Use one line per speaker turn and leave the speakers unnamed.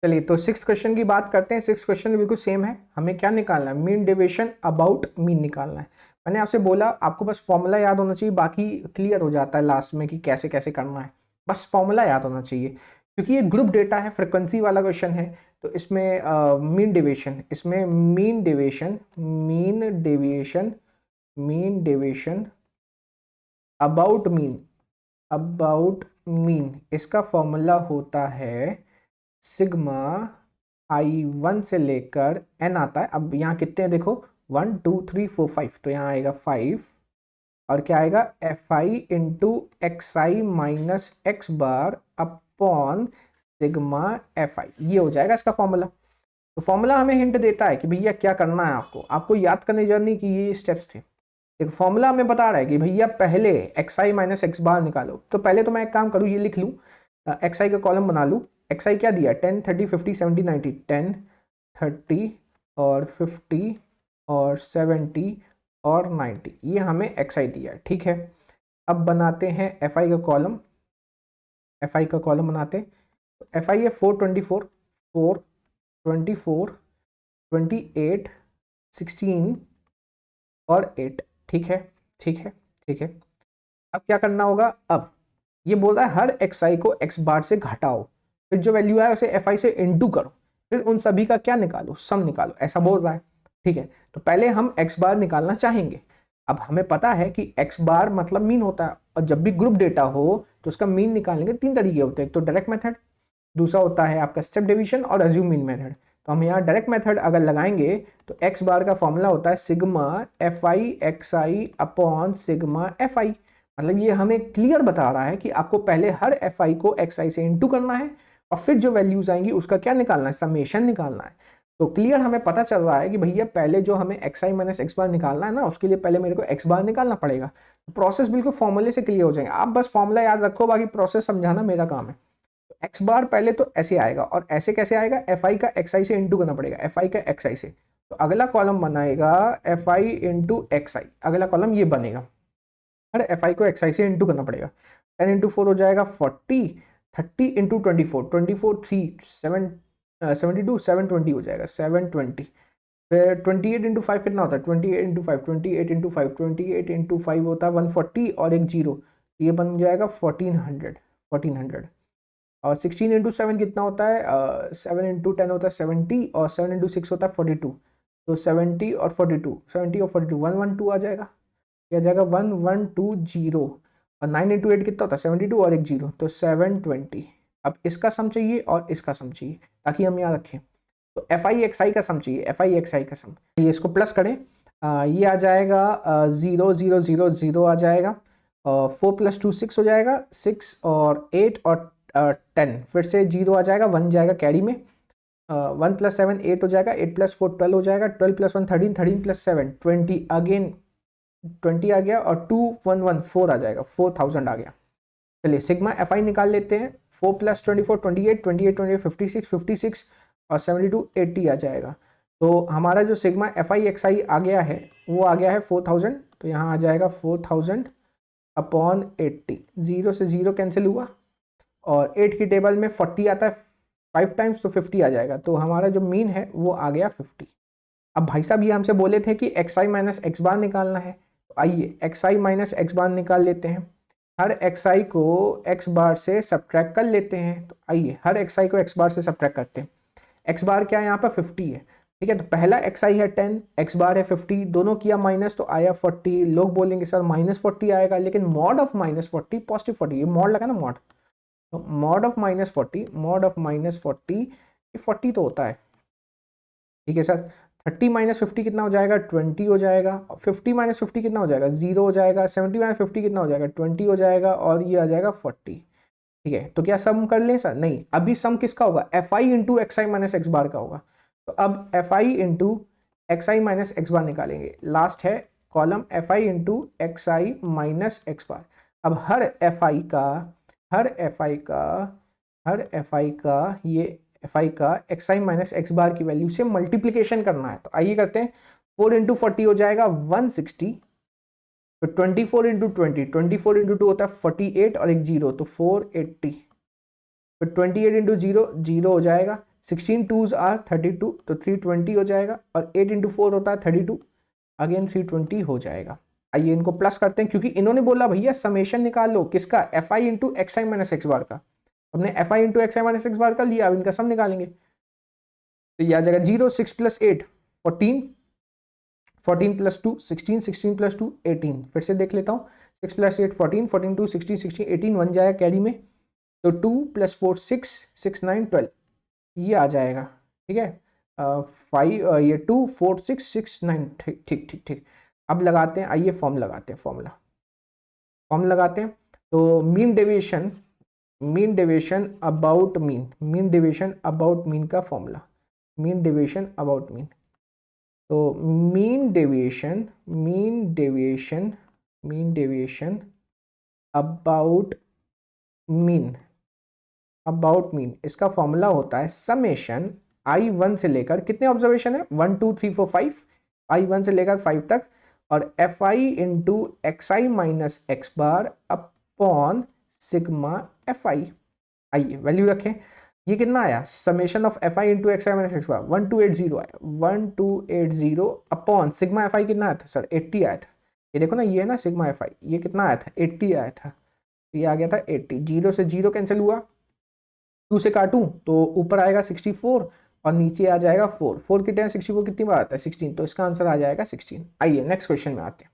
चलिए तो six question की बात करते हैं। सिक्स क्वेश्चन बिल्कुल सेम है। हमें क्या निकालना है? मीन डेविएशन अबाउट मीन निकालना है। मैंने आपसे बोला आपको बस फॉर्मूला याद होना चाहिए, बाकी क्लियर हो जाता है लास्ट में कि कैसे कैसे करना है। बस फॉर्मूला याद होना चाहिए, क्योंकि ये ग्रुप डेटा है, फ्रिक्वेंसी वाला क्वेश्चन है। तो इसमें मीन डेविएशन, इसमें mean deviation mean deviation about mean इसका फॉर्मूला होता है सिग्मा I1 से लेकर n आता है। अब यहाँ कितने हैं देखो, 1 2 3 4 5, तो यहाँ आएगा 5 और क्या आएगा Fi into XI minus x bar upon sigma Fi, ये हो जाएगा इसका फॉर्मूला। तो फॉर्मूला हमें हिंट देता है कि भैया क्या करना है, आपको याद करने जर्नी की ये स्टेप्स थे। एक फॉर्मूला हमें बता रहा है कि भैया पहले XI माइनस एक्स बार निकालो। तो पहले तो मैं एक काम करूँ, ये लिख लूँ, XI का कॉलम बना लूँ। XI क्या दिया, 10 30 50 70 90, 10 30 और 50 और 70 और 90, ये हमें XI दिया है। ठीक है, अब बनाते हैं FI का कॉलम। FI का कॉलम बनाते हैं। तो FI है 424 424 28 16 और 8। ठीक है ठीक है ठीक है। अब क्या करना होगा, अब ये बोल रहा है हर XI को x बार से घटाओ, फिर जो वैल्यू है उसे FI से इंटू करो, फिर उन सभी का क्या निकालो, सम निकालो, ऐसा बोल रहा है। ठीक है, तो पहले हम x बार निकालना चाहेंगे। अब हमें पता है कि x बार मतलब मीन होता है, और जब भी ग्रुप डेटा हो तो उसका मीन निकालने के तीन तरीके होते हैं। एक तो डायरेक्ट मेथड, दूसरा होता है आपका स्टेप डिवीजन और अज्यूम मीन मेथड। तो हम यहाँ डायरेक्ट मेथड अगर लगाएंगे तो x बार का फॉर्मूला होता है sigma FI XI upon sigma FI। मतलब ये हमें क्लियर बता रहा है कि आपको पहले हर FI को XI से इंटू करना है और फिर जो वैल्यूज आएंगी उसका क्या निकालना है, समेशन निकालना है। तो क्लियर हमें पता चल रहा है कि भैया पहले जो हमें XI माइनस एक्स बार निकालना है ना, उसके लिए पहले मेरे को x बार निकालना पड़ेगा। प्रोसेस बिल्कुल फॉर्मूले से क्लियर हो जाएंगे। आप बस फॉर्मूला याद रखो, बाकी प्रोसेस समझाना मेरा काम है। एक्स बार पहले तो ऐसे आएगा, और ऐसे कैसे आएगा, FI का XI से इंटू करना पड़ेगा, FI का XI से। तो अगला कॉलम बनाएगा FI इंटू XI, अगला कॉलम ये बनेगा, हर FI को XI से इंटू करना पड़ेगा। 10 इंटू 4 हो जाएगा 40, 30 इंटू 24 24 3 7 72 720 हो जाएगा 720। फिर 28 इंटू 5 कितना होता है, 28 इंटू 5 28 इंटू 5 28 इंटू 5 होता है 140 और एक जीरो, ये बन जाएगा 1400। और 16 इंटू 7 कितना होता है, 7 इंटू 10 होता है 70 और 7 इंटू 6 होता है 42। तो 70 और 42 70 और 42 112 आ जाएगा, क्या आ जाएगा 1120। और 9 इंटू 8 कितना होता है 72 और एक जीरो, तो 720। अब इसका सम चाहिए और इसका सम चाहिए, ताकि हम यहाँ रखें। तो FI XI का सम चाहिए, FI XI का सम, ये इसको प्लस करें, ये आ जाएगा 0 0 0 0 आ जाएगा, और 4 प्लस 2 6 हो जाएगा, 6 और 8 और 10, फिर से 0 आ जाएगा, 1 जाएगा कैरी में, 1 प्लस 7 8 हो जाएगा, 8 प्लस 4 12 हो जाएगा, 12 प्लस 1 13 13 प्लस 7 20, अगेन 20 आ गया, और 2 1 1 4 आ जाएगा, 4000 आ गया। चलिए सिग्मा FI निकाल लेते हैं। 4 प्लस 24 28 28 28 56 56 और 72 80 आ जाएगा। तो हमारा जो सिग्मा FI XI आ गया है वो आ गया है 4000, तो यहाँ आ जाएगा 4000 अपॉन 80, 0 से 0 कैंसिल हुआ, और 8 की टेबल में 40 आता है 5 टाइम्स, तो 50 आ जाएगा। तो हमारा जो मीन है वो आ गया 50। अब भाई साहब ये हमसे बोले थे कि XI माइनस एक्स बार निकालना है, तो आइए XI माइनस एक्स बार निकाल लेते हैं। हर XI को x बार से सब्ट्रैक्ट कर लेते हैं। तो आइए हर XI को x बार से सब्ट्रैक्ट करते हैं। x बार क्या है, यहाँ पर 50 है। ठीक है, तो पहला XI है 10, x बार है 50, दोनों किया माइनस तो आया 40। लोग बोलेंगे सर -40 आएगा, लेकिन मॉड ऑफ -40 पॉजिटिव 40, ये मॉड लगा ना मॉड, तो मॉड ऑफ -40 ये 40 तो होता है। ठीक है सर, 30 माइनस 50 कितना हो जाएगा, 20 हो जाएगा। 50 माइनस 50 कितना हो जाएगा, 0 हो जाएगा। 70 माइनस 50 कितना हो जाएगा, 20 हो जाएगा, और ये आ जाएगा 40। ठीक है, तो क्या सम कर लें सर, नहीं, अभी सम किसका होगा, FI into XI minus x bar का होगा। तो अब FI into XI minus x bar निकालेंगे। लास्ट है column FI into XI minus x bar. अब हर FI का ये FI का XI माइनस एक्स बार की वैल्यू से मल्टीप्लीकेशन करना है। तो आइए करते हैं, 4 इंटू 40 हो जाएगा 160, तो 24 इंटू 20, 24 इंटू 2 होता है 48 और एक जीरो, तो 480। तो 28 इंटू 0 0 हो जाएगा, 16 2s आर 32, तो 320 हो जाएगा, और 8 इंटू 4 होता है 32, अगेन 320 हो जाएगा। आइए इनको प्लस करते हैं, क्योंकि इन्होंने बोला भैया समेशन निकाल लो किसका, F I into x I minus x bar का। हमने F I into x I minus x bar का लिया, अब इनका सम निकालेंगे। तो ये आ जाएगा 0, 6 प्लस 8 14, 14 प्लस 2 16, 16 प्लस 2 18। फिर से देख लेता हूँ, 6 प्लस 8 14, 14 2 16, 16 18 1 जाएगा कैरी में, तो 2 प्लस 4 6, 6 9 12 ये आ जाएगा। ठीक है, 5 ये 2 4 6 6 9, ठीक ठीक ठीक ठीक। अब लगाते हैं, आइए फॉर्म लगाते हैं, फॉर्म लगाते हैं। तो मीन डेविएशन अबाउट मीन का formula, mean deviation about mean. तो मीन डेविएशन अबाउट मीन इसका फॉर्मूला होता है समेशन I1 से लेकर, कितने ऑब्जर्वेशन है 1 2 3 4 5, I1 से लेकर 5 तक, और F I into x I minus x bar upon sigma F I. आइए वैल्यू रखें, ये कितना आया, summation of F I into x I minus x bar 1280 आया, 1280 अपॉन सिग्मा एफ आई कितना आया था सर, 80 आया था। ये देखो ना, ये है ना सिग्मा एफ आई, ये कितना आया था 80 आया था, ये आ गया था 80। 0 से 0 कैंसिल हुआ, 2 से काटूं तो ऊपर आएगा 64 और नीचे आ जाएगा 4, 4 की टाइम 64 कितनी बार आता है 16, तो इसका आंसर आ जाएगा 16। आइए नेक्स्ट क्वेश्चन में आते हैं।